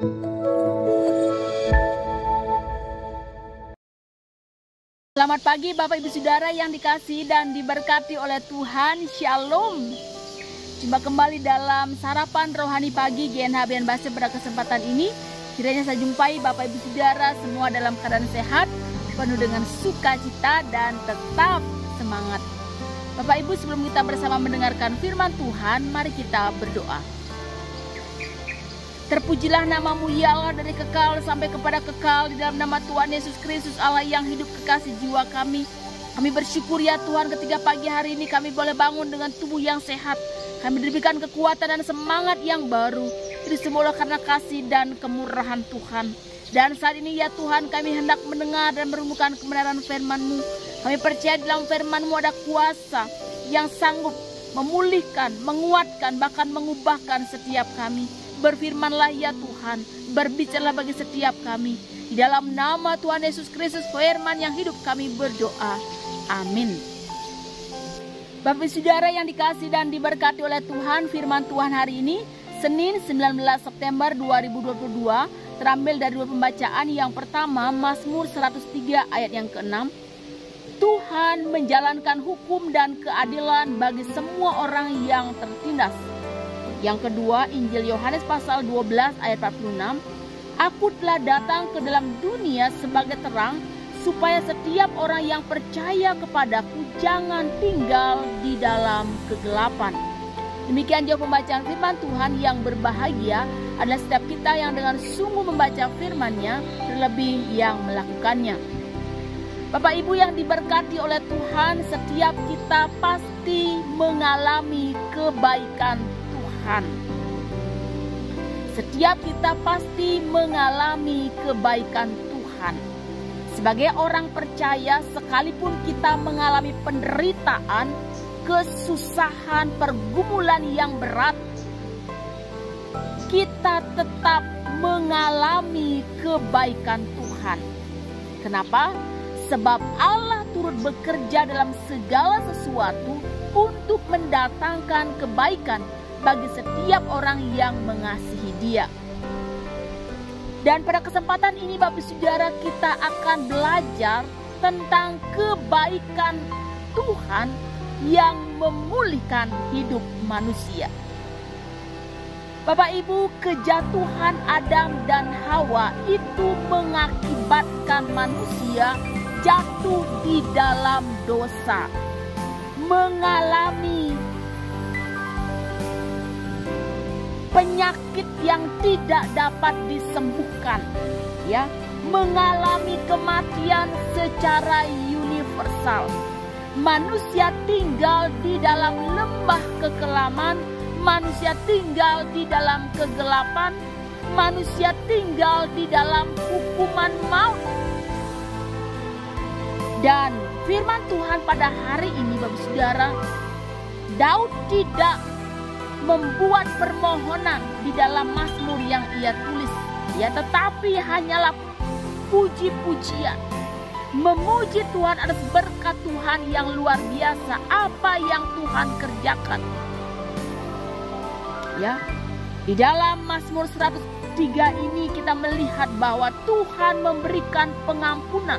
Selamat pagi Bapak Ibu Saudara yang dikasihi dan diberkati oleh Tuhan. Shalom. Jumpa kembali dalam sarapan rohani pagi GNH BN Basel pada kesempatan ini. Kiranya saya jumpai Bapak Ibu Saudara semua dalam keadaan sehat, penuh dengan sukacita dan tetap semangat. Bapak Ibu, sebelum kita bersama mendengarkan firman Tuhan, mari kita berdoa. Terpujilah namamu ya Allah dari kekal sampai kepada kekal, di dalam nama Tuhan Yesus Kristus Allah yang hidup kekasih jiwa kami. Kami bersyukur ya Tuhan, ketika pagi hari ini kami boleh bangun dengan tubuh yang sehat. Kami diberikan kekuatan dan semangat yang baru. Itu semua karena kasih dan kemurahan Tuhan. Dan saat ini ya Tuhan, kami hendak mendengar dan merenungkan kebenaran firman-Mu. Kami percaya dalam firman-Mu ada kuasa yang sanggup memulihkan, menguatkan, bahkan mengubahkan setiap kami. Berfirmanlah ya Tuhan, berbicaralah bagi setiap kami. Di dalam nama Tuhan Yesus Kristus firman yang hidup kami berdoa. Amin. Bapak Saudara yang dikasihi dan diberkati oleh Tuhan, firman Tuhan hari ini Senin 19 September 2022 terambil dari dua pembacaan. Yang pertama Mazmur 103 ayat yang ke-6. Tuhan menjalankan hukum dan keadilan bagi semua orang yang tertindas. Yang kedua, Injil Yohanes pasal 12 ayat 46. Aku telah datang ke dalam dunia sebagai terang, supaya setiap orang yang percaya kepadaku jangan tinggal di dalam kegelapan. Demikian jauh pembacaan firman Tuhan. Yang berbahagia adalah setiap kita yang dengan sungguh membaca firman-Nya, terlebih yang melakukannya. Bapak Ibu yang diberkati oleh Tuhan, setiap kita pasti mengalami kebaikan Tuhan. Setiap kita pasti mengalami kebaikan Tuhan. Sebagai orang percaya, sekalipun kita mengalami penderitaan, kesusahan, pergumulan yang berat, kita tetap mengalami kebaikan Tuhan. Kenapa? Sebab Allah turut bekerja dalam segala sesuatu untuk mendatangkan kebaikan bagi setiap orang yang mengasihi Dia. Dan pada kesempatan ini Bapak Saudara, kita akan belajar tentang kebaikan Tuhan yang memulihkan hidup manusia. Bapak Ibu, kejatuhan Adam dan Hawa itu mengakibatkan manusia jatuh di dalam dosa, mengalami penyakit yang tidak dapat disembuhkan, ya, mengalami kematian secara universal. Manusia tinggal di dalam lembah kekelaman, manusia tinggal di dalam kegelapan, manusia tinggal di dalam hukuman maut. Dan firman Tuhan pada hari ini Bapak Saudara, Daud tidak membuat permohonan di dalam Mazmur yang ia tulis, ya, tetapi hanyalah puji-pujian, memuji Tuhan atas berkat Tuhan yang luar biasa, apa yang Tuhan kerjakan. Ya, di dalam Mazmur 103 ini kita melihat bahwa Tuhan memberikan pengampunan.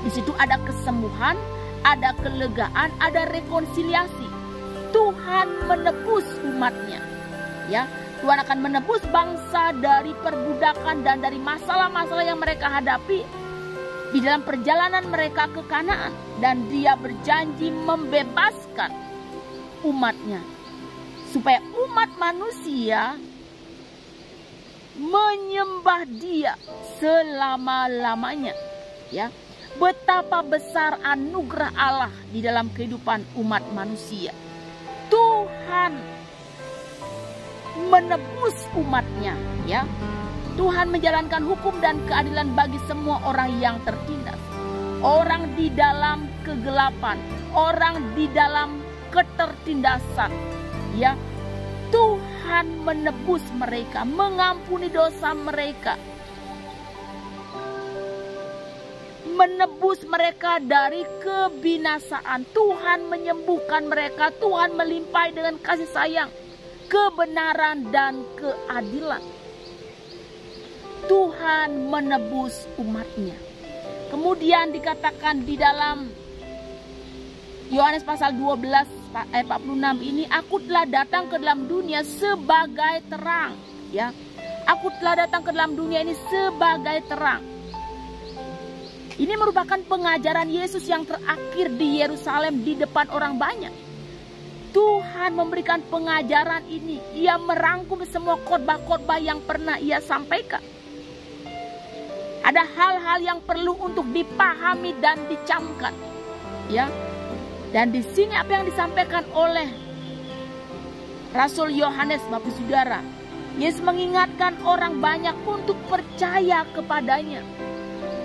Di situ ada kesembuhan, ada kelegaan, ada rekonsiliasi. Tuhan menebus umatnya, ya. Tuhan akan menebus bangsa dari perbudakan dan dari masalah-masalah yang mereka hadapi di dalam perjalanan mereka ke Kanaan. Dan Dia berjanji membebaskan umatnya, supaya umat manusia menyembah Dia selama-lamanya, ya. Betapa besar anugerah Allah di dalam kehidupan umat manusia. Tuhan menebus umatnya, ya. Tuhan menjalankan hukum dan keadilan bagi semua orang yang tertindas. Orang di dalam kegelapan, orang di dalam ketertindasan, ya. Tuhan menebus mereka, mengampuni dosa mereka, menebus mereka dari kebinasaan. Tuhan menyembuhkan mereka. Tuhan melimpahi dengan kasih sayang, kebenaran dan keadilan. Tuhan menebus umatnya. Kemudian dikatakan di dalam Yohanes pasal 12 ayat 46 ini, aku telah datang ke dalam dunia sebagai terang. Ya, aku telah datang ke dalam dunia ini sebagai terang. Ini merupakan pengajaran Yesus yang terakhir di Yerusalem di depan orang banyak. Tuhan memberikan pengajaran ini. Ia merangkum semua khotbah-khotbah yang pernah ia sampaikan. Ada hal-hal yang perlu untuk dipahami dan dicamkan. Ya. Dan di sini apa yang disampaikan oleh Rasul Yohanes, Bapak Saudara, Yesus mengingatkan orang banyak untuk percaya kepadanya.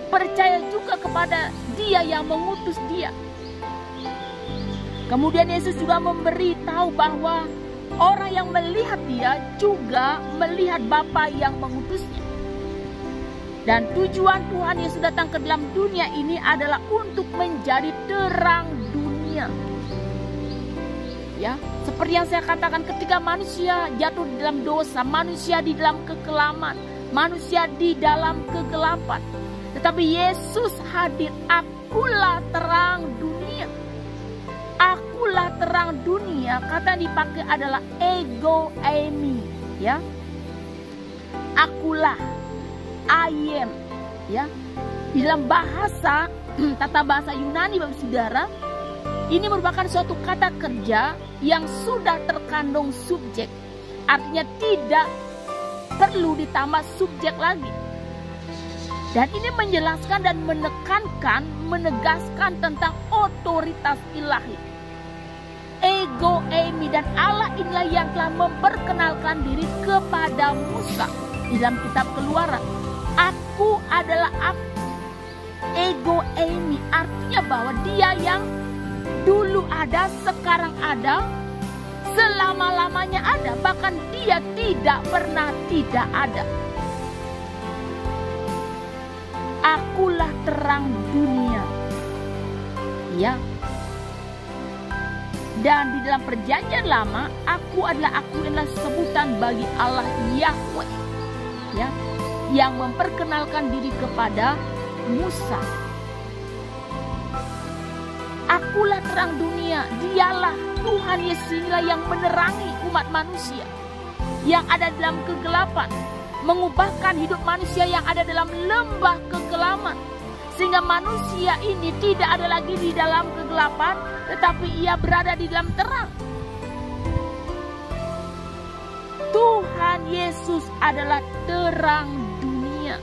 Percaya juga kepada Dia yang mengutus dia. Kemudian Yesus juga memberitahu bahwa orang yang melihat dia juga melihat Bapa yang mengutusnya. Dan tujuan Tuhan Yesus datang ke dalam dunia ini adalah untuk menjadi terang dunia. Ya, seperti yang saya katakan, ketika manusia jatuh di dalam dosa, manusia di dalam kekelaman, manusia di dalam kegelapan. Tetapi Yesus hadir, akulah terang dunia. Akulah terang dunia, kata yang dipakai adalah ego eimi, ya. Akulah, I am, ya. Di dalam bahasa tata bahasa Yunani, Bapak Saudara, ini merupakan suatu kata kerja yang sudah terkandung subjek. Artinya tidak perlu ditambah subjek lagi. Dan ini menjelaskan dan menekankan, menegaskan tentang otoritas ilahi. Ego eimi, dan Allah inilah yang telah memperkenalkan diri kepada Musa di dalam kitab Keluaran. Aku adalah aku. Ego eimi artinya bahwa dia yang dulu ada, sekarang ada, selama-lamanya ada, bahkan dia tidak pernah tidak ada. Akulah terang dunia. Ya. Dan di dalam perjanjian lama, aku adalah sebutan bagi Allah Yahweh. Ya. Yang memperkenalkan diri kepada Musa. Akulah terang dunia. Dialah Tuhan Yesus inilah yang menerangi umat manusia yang ada dalam kegelapan, mengubahkan hidup manusia yang ada dalam lembah kegelapan, sehingga manusia ini tidak ada lagi di dalam kegelapan, tetapi ia berada di dalam terang. Tuhan Yesus adalah terang dunia.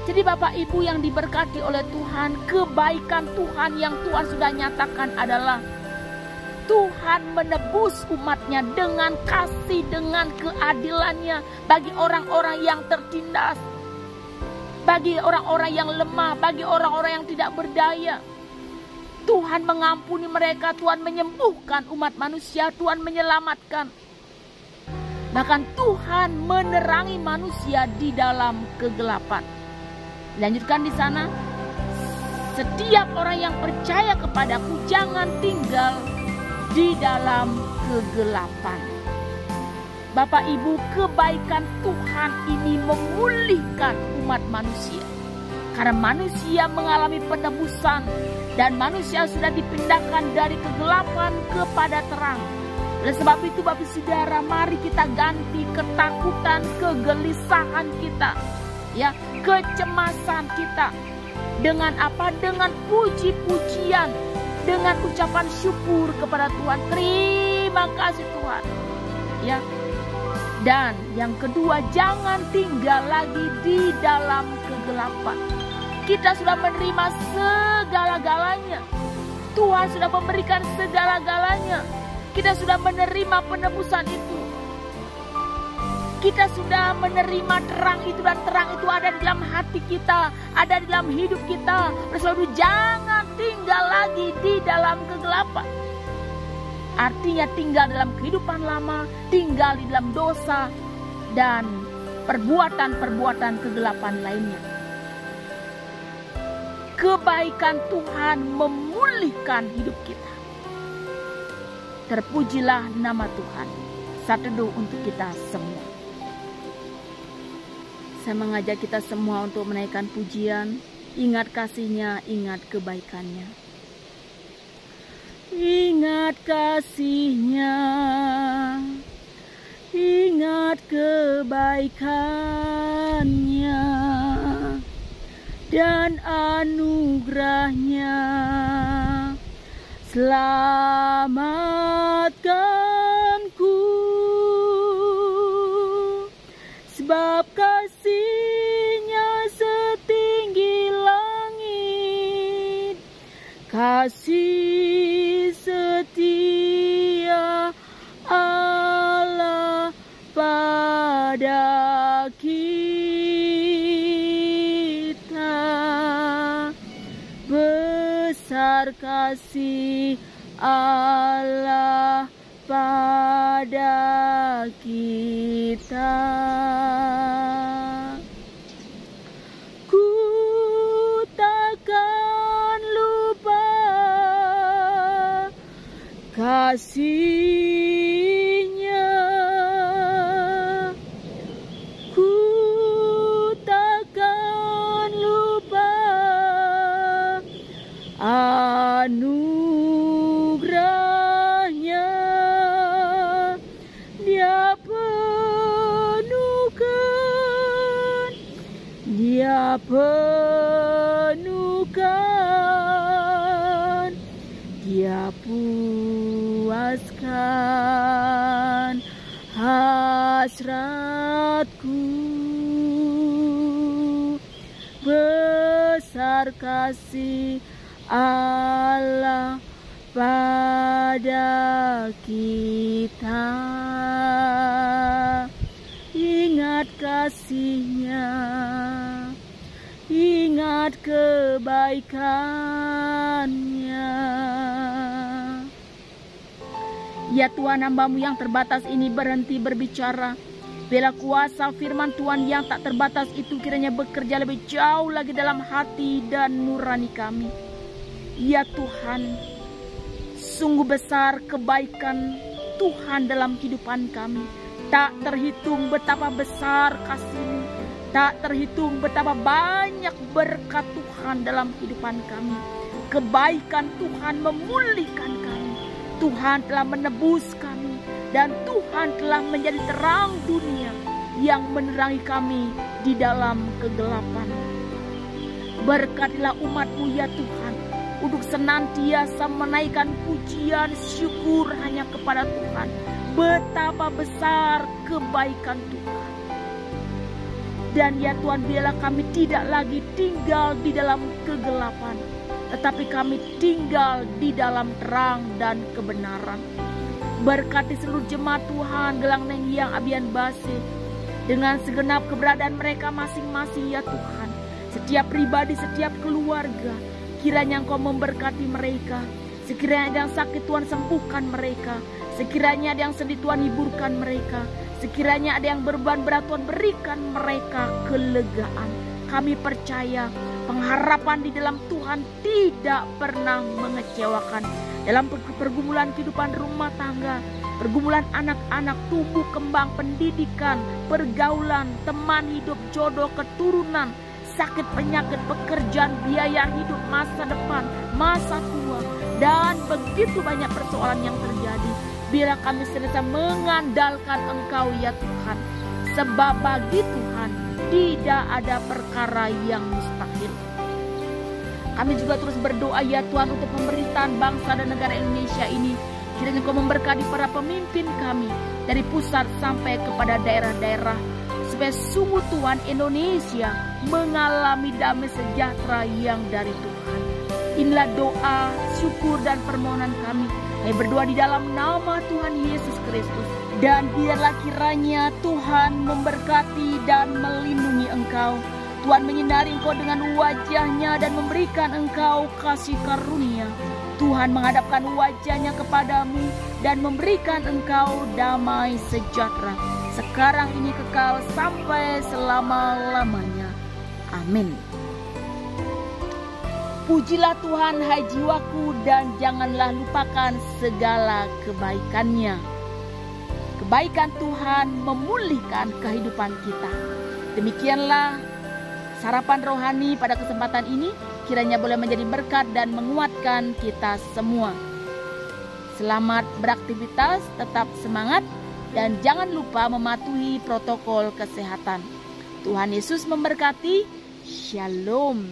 Jadi Bapak Ibu yang diberkati oleh Tuhan, kebaikan Tuhan yang Tuhan sudah nyatakan adalah Tuhan menebus umatnya dengan kasih, dengan keadilannya bagi orang-orang yang tertindas, bagi orang-orang yang lemah, bagi orang-orang yang tidak berdaya. Tuhan mengampuni mereka, Tuhan menyembuhkan umat manusia, Tuhan menyelamatkan. Bahkan Tuhan menerangi manusia di dalam kegelapan. Lanjutkan di sana, setiap orang yang percaya kepadaku jangan tinggal di dalam kegelapan. Bapak Ibu, kebaikan Tuhan ini memulihkan umat manusia. Karena manusia mengalami penebusan dan manusia sudah dipindahkan dari kegelapan kepada terang. Oleh sebab itu Bapak Saudara, mari kita ganti ketakutan, kegelisahan kita, ya, kecemasan kita dengan apa? Dengan puji-pujian, dengan ucapan syukur kepada Tuhan. Terima kasih Tuhan. Ya. Dan yang kedua, jangan tinggal lagi di dalam kegelapan. Kita sudah menerima segala-galanya. Tuhan sudah memberikan segala-galanya. Kita sudah menerima penebusan itu. Kita sudah menerima terang itu, dan terang itu ada di dalam hati kita, ada di dalam hidup kita. Selalu jangan tinggal lagi di dalam kegelapan. Artinya tinggal dalam kehidupan lama, tinggal di dalam dosa dan perbuatan-perbuatan kegelapan lainnya. Kebaikan Tuhan memulihkan hidup kita. Terpujilah nama Tuhan. Saat teduh untuk kita semua. Saya mengajak kita semua untuk menaikkan pujian. Ingat kasih-Nya, ingat kebaikan-Nya. Ingat kasih-Nya, ingat kebaikan-Nya, dan anugerah-Nya. Selamatkanku, sebab kasih-Nya setinggi langit, kasih setia Allah pada kita. Besar kasih Allah pada kita. Ku takkan lupa kasih-Nya, ku takkan lupa anugerah-Nya. Dia penuhkan, Dia penuhkan, Dia puaskan hasratku. Besar kasih Allah pada kita. Ingat kasih-Nya, ingat kebaikan-Nya. Ya Tuhan, hamba-Mu yang terbatas ini berhenti berbicara. Bila kuasa firman Tuhan yang tak terbatas itu kiranya bekerja lebih jauh lagi dalam hati dan nurani kami. Ya Tuhan, sungguh besar kebaikan Tuhan dalam kehidupan kami. Tak terhitung betapa besar kasih-Mu, tak terhitung betapa banyak berkat Tuhan dalam kehidupan kami. Kebaikan Tuhan memulihkan kami. Tuhan telah menebus kami, dan Tuhan telah menjadi terang dunia yang menerangi kami di dalam kegelapan. Berkatilah umat-Mu ya Tuhan, untuk senantiasa menaikkan pujian syukur hanya kepada Tuhan. Betapa besar kebaikan Tuhan. Dan ya Tuhan, biarlah kami tidak lagi tinggal di dalam kegelapan, tetapi kami tinggal di dalam terang dan kebenaran. Berkati seluruh jemaat Tuhan Gelang Nengyang Abian Base dengan segenap keberadaan mereka masing-masing ya Tuhan. Setiap pribadi, setiap keluarga, kiranya Engkau memberkati mereka. Sekiranya ada yang sakit, Tuhan sembuhkan mereka. Sekiranya ada yang sedih, Tuhan hiburkan mereka. Sekiranya ada yang beban berat, Tuhan berikan mereka kelegaan. Kami percaya pengharapan di dalam Tuhan tidak pernah mengecewakan. Dalam pergumulan kehidupan rumah tangga, pergumulan anak-anak, tumbuh kembang, pendidikan, pergaulan, teman hidup, jodoh, keturunan, sakit, penyakit, pekerjaan, biaya hidup, masa depan, masa tua, dan begitu banyak persoalan yang terjadi. Biarlah kami senantiasa mengandalkan Engkau ya Tuhan. Sebab bagi Tuhan tidak ada perkara yang mustahil. Kami juga terus berdoa ya Tuhan untuk pemerintahan bangsa dan negara Indonesia ini. Kiranya Engkau memberkati para pemimpin kami dari pusat sampai kepada daerah-daerah, supaya sungguh Tuhan Indonesia mengalami damai sejahtera yang dari Tuhan. Inilah doa, syukur dan permohonan kami. Kami berdoa di dalam nama Tuhan Yesus Kristus. Dan biarlah kiranya Tuhan memberkati dan melindungi engkau. Tuhan menyinari engkau dengan wajah-Nya dan memberikan engkau kasih karunia. Tuhan menghadapkan wajah-Nya kepadamu dan memberikan engkau damai sejahtera, sekarang ini kekal sampai selama-lamanya. Amin. Pujilah Tuhan hai jiwaku, dan janganlah lupakan segala kebaikan-Nya. Kebaikan Tuhan memulihkan kehidupan kita. Demikianlah sarapan rohani pada kesempatan ini, kiranya boleh menjadi berkat dan menguatkan kita semua. Selamat beraktivitas, tetap semangat, dan jangan lupa mematuhi protokol kesehatan. Tuhan Yesus memberkati. Shalom.